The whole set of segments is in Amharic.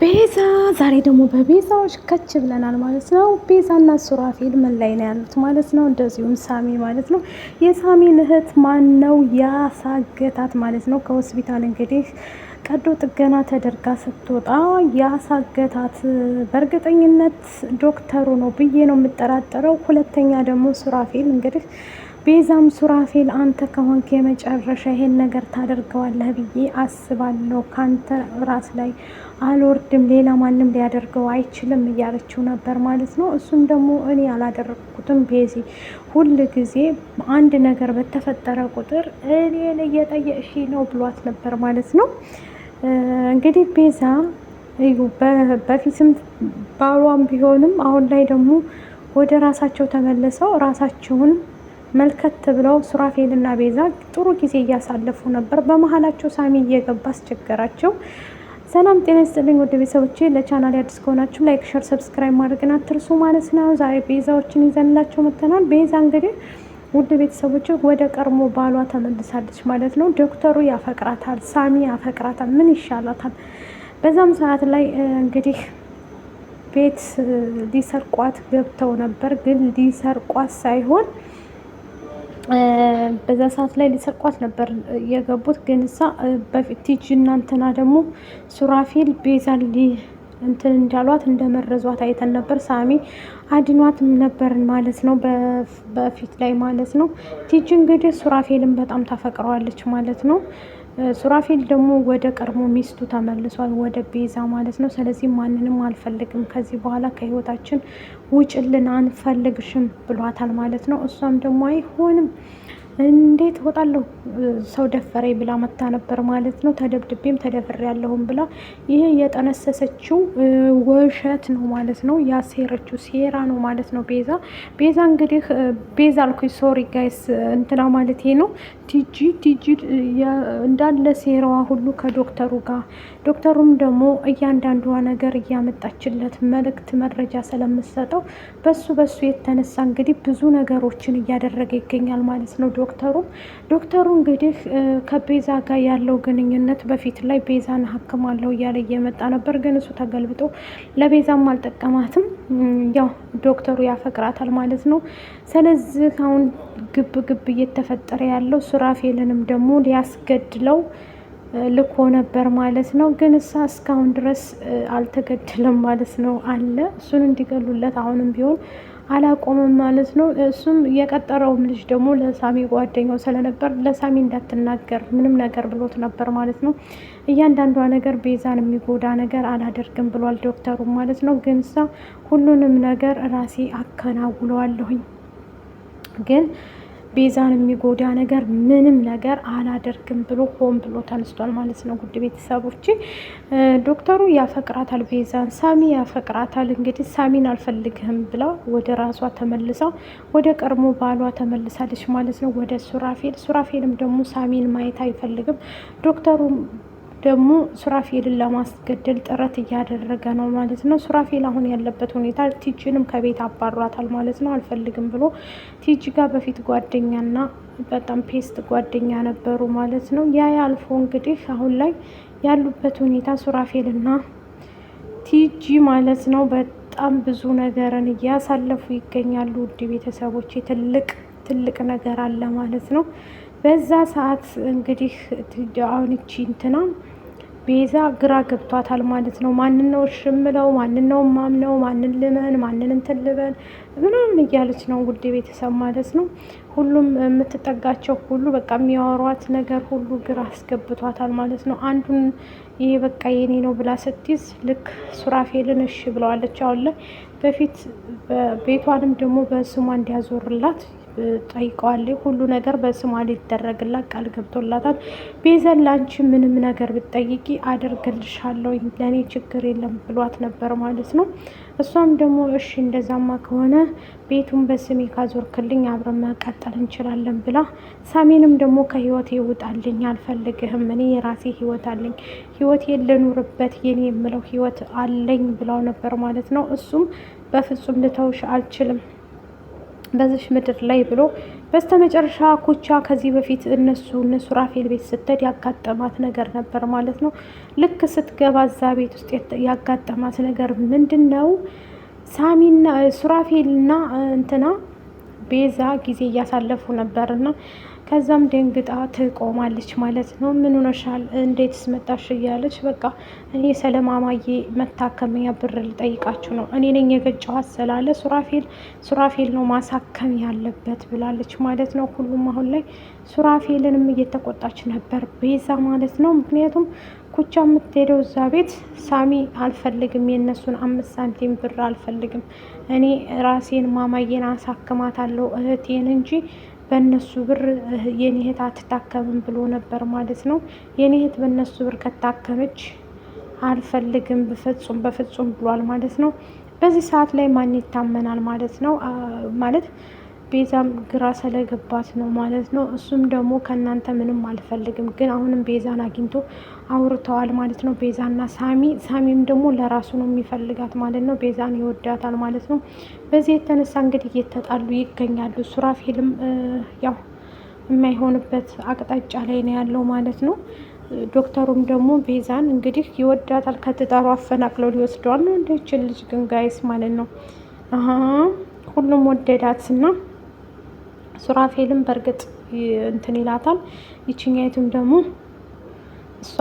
ቤዛ ዛሬ ደግሞ በቤዛዎች ከች ብለናል ማለት ነው። ቤዛና ሱራፌል ምን ላይ ነው ያሉት ማለት ነው። እንደዚሁም ሳሚ ማለት ነው። የሳሚን እህት ማን ነው ያሳገታት ማለት ነው። ከሆስፒታል እንግዲህ ቀዶ ጥገና ተደርጋ ስትወጣ ያሳገታት በእርግጠኝነት ዶክተሩ ነው ብዬ ነው የምጠራጠረው። ሁለተኛ ደግሞ ሱራፌል እንግዲህ ቤዛም ሱራፌል አንተ ከሆንክ የመጨረሻ ይሄን ነገር ታደርገዋለህ ብዬ አስባለሁ። ካንተ ራስ ላይ አልወርድም፣ ሌላ ማንም ሊያደርገው አይችልም እያለችው ነበር ማለት ነው። እሱም ደግሞ እኔ ያላደረግኩትም ቤዚ ሁል ጊዜ አንድ ነገር በተፈጠረ ቁጥር እኔን እየጠየቅሽ ነው ብሏት ነበር ማለት ነው። እንግዲህ ቤዛ በፊትም ባሏም ቢሆንም አሁን ላይ ደግሞ ወደ ራሳቸው ተመልሰው ራሳቸውን መልከት ብለው ሱራፌልና ቤዛ ጥሩ ጊዜ እያሳለፉ ነበር። በመሀላቸው ሳሚ እየገባ አስቸገራቸው። ሰላም ጤና ይስጥልኝ ወደ ቤተሰቦቼ፣ ለቻናል አዲስ ከሆናችሁ ላይክ፣ ሸር፣ ሰብስክራይብ ማድረግን አትርሱ ማለት ነው። ዛሬ ቤዛዎችን ይዘንላቸው መጥተናል። ቤዛ እንግዲህ ውድ ቤተሰቦች ወደ ቀድሞ ባሏ ተመልሳለች ማለት ነው። ዶክተሩ ያፈቅራታል፣ ሳሚ ያፈቅራታል። ምን ይሻላታል? በዛም ሰዓት ላይ እንግዲህ ቤት ሊሰርቋት ገብተው ነበር። ግን ሊሰርቋት ሳይሆን በዛ ሰዓት ላይ ሊሰርቋት ነበር የገቡት። ግን እሳ በፊት ቲጂ እናንተና ደግሞ ሱራፌል ቤዛን እንትን እንዳሏት እንደመረዟት አይተን ነበር። ሳሚ አድኗትም ነበር ማለት ነው በፊት ላይ ማለት ነው። ቲጂ እንግዲህ ሱራፌልን በጣም ታፈቅረዋለች ማለት ነው። ሱራፌል ደግሞ ወደ ቀድሞ ሚስቱ ተመልሷል፣ ወደ ቤዛ ማለት ነው። ስለዚህ ማንንም አልፈልግም፣ ከዚህ በኋላ ከህይወታችን ውጭልን፣ አንፈልግሽም ብሏታል ማለት ነው። እሷም ደግሞ አይሆንም እንዴት እወጣለሁ ሰው ደፈሬ ብላ መታ ነበር ማለት ነው። ተደብድቤም ተደፍሬ ያለሁም ብላ ይሄ የጠነሰሰችው ውሸት ነው ማለት ነው። ያሴረችው ሴራ ነው ማለት ነው። ቤዛ እንግዲህ ቤዛ አልኩኝ፣ ሶሪ ጋይስ እንትና ማለት ነው። ቲጂ እንዳለ ሴራዋ ሁሉ ከዶክተሩ ጋር፣ ዶክተሩም ደግሞ እያንዳንዷ ነገር እያመጣችለት መልእክት መረጃ ስለምሰጠው በሱ የተነሳ እንግዲህ ብዙ ነገሮችን እያደረገ ይገኛል ማለት ነው። ዶክተሩ እንግዲህ ከቤዛ ጋር ያለው ግንኙነት በፊት ላይ ቤዛን ሀክማለሁ እያለ እየመጣ ነበር። ግን እሱ ተገልብጦ ለቤዛም አልጠቀማትም። ያው ዶክተሩ ያፈቅራታል ማለት ነው። ስለዚህ አሁን ግብ እየተፈጠረ ያለው ሱራፌልንም ደግሞ ሊያስገድለው ልኮ ነበር ማለት ነው። ግን እስካሁን ድረስ አልተገደለም ማለት ነው አለ። እሱን እንዲገሉለት አሁንም ቢሆን አላቆመም ማለት ነው። እሱም የቀጠረውም ልጅ ደግሞ ለሳሚ ጓደኛው ስለነበር ለሳሚ እንዳትናገር ምንም ነገር ብሎት ነበር ማለት ነው። እያንዳንዷ ነገር ቤዛን የሚጎዳ ነገር አላደርግም ብሏል ዶክተሩ ማለት ነው። ግን ሁሉንም ነገር ራሴ አከናውለዋለሁኝ ግን ቤዛን የሚጎዳ ነገር ምንም ነገር አላደርግም ብሎ ሆን ብሎ ተነስቷል ማለት ነው። ጉድ ቤተሰቦች ዶክተሩ ያፈቅራታል ቤዛን፣ ሳሚ ያፈቅራታል። እንግዲህ ሳሚን አልፈልግህም ብላ ወደ ራሷ ተመልሳ ወደ ቀድሞ ባሏ ተመልሳለች ማለት ነው፣ ወደ ሱራፌልም ደግሞ ሳሚን ማየት አይፈልግም። ዶክተሩ ደግሞ ሱራፌልን ለማስገደል ጥረት እያደረገ ነው ማለት ነው። ሱራፌል አሁን ያለበት ሁኔታ ቲጂንም ከቤት አባሯታል ማለት ነው፣ አልፈልግም ብሎ። ቲጂ ጋር በፊት ጓደኛና በጣም ፔስት ጓደኛ ነበሩ ማለት ነው። ያ አልፎ እንግዲህ አሁን ላይ ያሉበት ሁኔታ ሱራፌልና ቲጂ ማለት ነው በጣም ብዙ ነገርን እያሳለፉ ይገኛሉ። ውድ ቤተሰቦች ትልቅ ነገር አለ ማለት ነው። በዛ ሰዓት እንግዲህ አሁን እቺ እንትና ቤዛ ግራ ገብቷታል ማለት ነው። ማንን ነው እሺ እምለው? ማንን ነው ማምነው? ማንን ልመን? ማንን እንትን ልበል ምናምን እያለች ነው ውድ ቤተሰብ ማለት ነው። ሁሉም የምትጠጋቸው ሁሉ በቃ የሚያወሯት ነገር ሁሉ ግራ አስገብቷታል ማለት ነው። አንዱን ይሄ በቃ የኔ ነው ብላ ስትይዝ ልክ ሱራፌልን እሺ ብለዋለች። አሁን ላይ በፊት ቤቷንም ደግሞ በስሟ እንዲያዞርላት ጠይቀዋለች። ሁሉ ነገር በስሟ ሊደረግላት ቃል ገብቶላታል። ቤዛን ላንቺ ምንም ነገር ብትጠይቂ አደርግልሻለሁ፣ ለእኔ ችግር የለም ብሏት ነበር ማለት ነው። እሷም ደግሞ እሺ እንደዛማ ከሆነ ቤቱን በስሜ ካዞርክልኝ አብረን መቀጠል እንችላለን ብላ ሳሚንም ደግሞ ከህይወቴ ይውጣልኝ፣ አልፈልግህም፣ እኔ የራሴ ህይወት አለኝ፣ ህይወቴን ልኑርበት፣ የኔ የምለው ህይወት አለኝ ብላው ነበር ማለት ነው። እሱም በፍጹም ልተውሽ አልችልም፣ በዚሽ ምድር ላይ ብሎ በስተመጨረሻ ኩቻ ከዚህ በፊት እነ ሱራፌል ቤት ስትሄድ ያጋጠማት ነገር ነበር ማለት ነው። ልክ ስትገባ እዛ ቤት ውስጥ ያጋጠማት ነገር ምንድን ነው? ሳሚና ሱራፌልና እንትና ቤዛ ጊዜ እያሳለፉ ነበርና ከዛም ደንግጣ ትቆማለች ማለት ነው። ምን ሆነሻል? እንዴትስ መጣሽ? እያለች በቃ እኔ ሰለማማዬ መታከሚያ ብር ልጠይቃችሁ ነው፣ እኔ ነኝ የገጨኋት ስላለ ሱራፌል ነው ማሳከም ያለበት ብላለች ማለት ነው። ሁሉም አሁን ላይ ሱራፌልንም እየተቆጣች ነበር ቤዛ ማለት ነው። ምክንያቱም ኩቻ የምትሄደው እዛ ቤት ሳሚ አልፈልግም፣ የእነሱን 5 ሳንቲም ብር አልፈልግም፣ እኔ ራሴን ማማዬን አሳክማታለሁ እህቴን እንጂ በእነሱ ብር የኔ እህት አትታከምም ብሎ ነበር ማለት ነው። የኔ እህት በእነሱ ብር ከታከመች አልፈልግም በፍጹም ብሏል ማለት ነው። በዚህ ሰዓት ላይ ማን ይታመናል ማለት ነው? ማለት ቤዛም ግራ ስለገባት ነው ማለት ነው። እሱም ደግሞ ከእናንተ ምንም አልፈልግም፣ ግን አሁንም ቤዛን አግኝቶ አውርተዋል ማለት ነው። ቤዛና ሳሚም ደግሞ ለራሱ ነው የሚፈልጋት ማለት ነው። ቤዛን ይወዳታል ማለት ነው። በዚህ የተነሳ እንግዲህ እየተጣሉ ይገኛሉ። ሱራፌልም ያው የማይሆንበት አቅጣጫ ላይ ነው ያለው ማለት ነው። ዶክተሩም ደግሞ ቤዛን እንግዲህ ይወዳታል፣ ከትዳሩ አፈናቅለው ሊወስደዋል ነው። እንደችን ልጅ ግን ጋይስ ማለት ነው ሁሉም ወደዳትና ሱራፌልም በእርግጥ እንትን ይላታል። ይችኛይቱም ደግሞ እሷ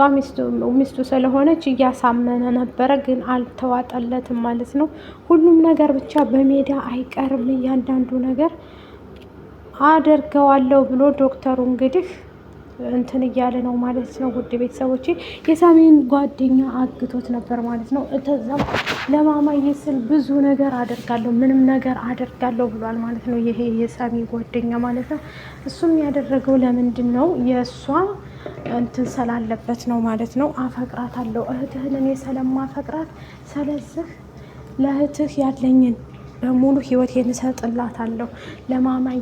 ሚስቱ ስለሆነች እያሳመነ ነበረ፣ ግን አልተዋጠለትም ማለት ነው። ሁሉም ነገር ብቻ በሜዳ አይቀርም፣ እያንዳንዱ ነገር አደርገዋለሁ ብሎ ዶክተሩ እንግዲህ እንትን እያለ ነው ማለት ነው። ውድ ቤተሰቦቼ የሳሚን ጓደኛ አግቶት ነበር ማለት ነው። እተዛም ለማማዬ ስል ብዙ ነገር አደርጋለሁ፣ ምንም ነገር አደርጋለሁ ብሏል ማለት ነው። ይሄ የሳሚ ጓደኛ ማለት ነው። እሱም ያደረገው ለምንድን ነው? የእሷ እንትን ስላለበት ነው ማለት ነው። አፈቅራታለሁ እህትህን እኔ ስለማፈቅራት፣ ስለዚህ ለእህትህ ያለኝን በሙሉ ህይወቴን እሰጥላታለሁ፣ ለማማዬ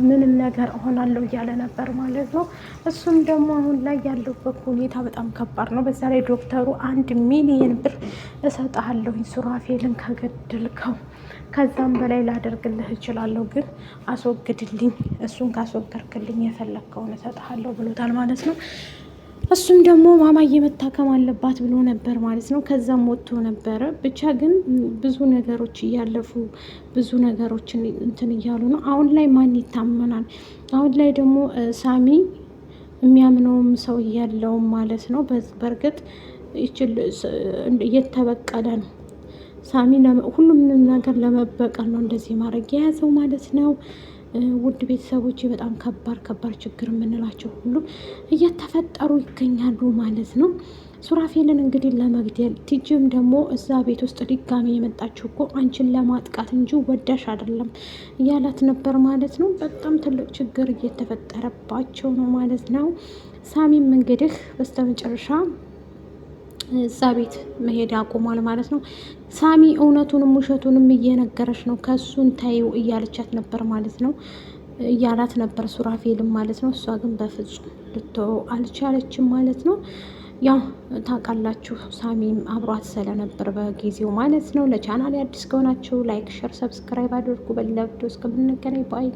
ምንም ነገር እሆናለሁ እያለ ነበር ማለት ነው። እሱም ደግሞ አሁን ላይ ያለበት ሁኔታ በጣም ከባድ ነው። በዛ ላይ ዶክተሩ 1 ሚሊዮን ብር እሰጥሃለሁኝ ሱራፌልን ከገደልከው፣ ከዛም በላይ ላደርግልህ እችላለሁ፣ ግን አስወግድልኝ፣ እሱን ካስወገድክልኝ የፈለግከውን እሰጥሃለሁ ብሎታል ማለት ነው። እሱም ደግሞ ማማዬ መታከም አለባት ብሎ ነበር ማለት ነው። ከዛም ወጥቶ ነበረ። ብቻ ግን ብዙ ነገሮች እያለፉ ብዙ ነገሮችን እንትን እያሉ ነው። አሁን ላይ ማን ይታመናል? አሁን ላይ ደግሞ ሳሚ የሚያምነውም ሰው እያለውም ማለት ነው። በእርግጥ እየተበቀለ ነው ሳሚ። ሁሉም ነገር ለመበቀል ነው እንደዚህ ማድረግ የያዘው ማለት ነው። ውድ ቤተሰቦች በጣም ከባድ ችግር የምንላቸው ሁሉ እየተፈጠሩ ይገኛሉ ማለት ነው። ሱራፌልን እንግዲህ ለመግደል ቲጅም ደግሞ እዛ ቤት ውስጥ ድጋሚ የመጣችው እኮ አንቺን ለማጥቃት እንጂ ወዳሽ አይደለም እያላት ነበር ማለት ነው። በጣም ትልቅ ችግር እየተፈጠረባቸው ነው ማለት ነው። ሳሚም እንግዲህ በስተመጨረሻ እዛ ቤት መሄድ አቁሟል ማለት ነው። ሳሚ እውነቱንም ውሸቱንም እየነገረች ነው። ከሱን ታዩ እያለቻት ነበር ማለት ነው። እያላት ነበር ሱራፌልም ማለት ነው። እሷ ግን በፍጹም ልትተው አልቻለችም ማለት ነው። ያው ታውቃላችሁ ሳሚም አብሯት ስለነበር በጊዜው ማለት ነው። ለቻናል አዲስ ከሆናችሁ ላይክ፣ ሸር፣ ሰብስክራይብ አድርጉ። በሌላ ቪዲዮ እስከምንገናኝ ባይ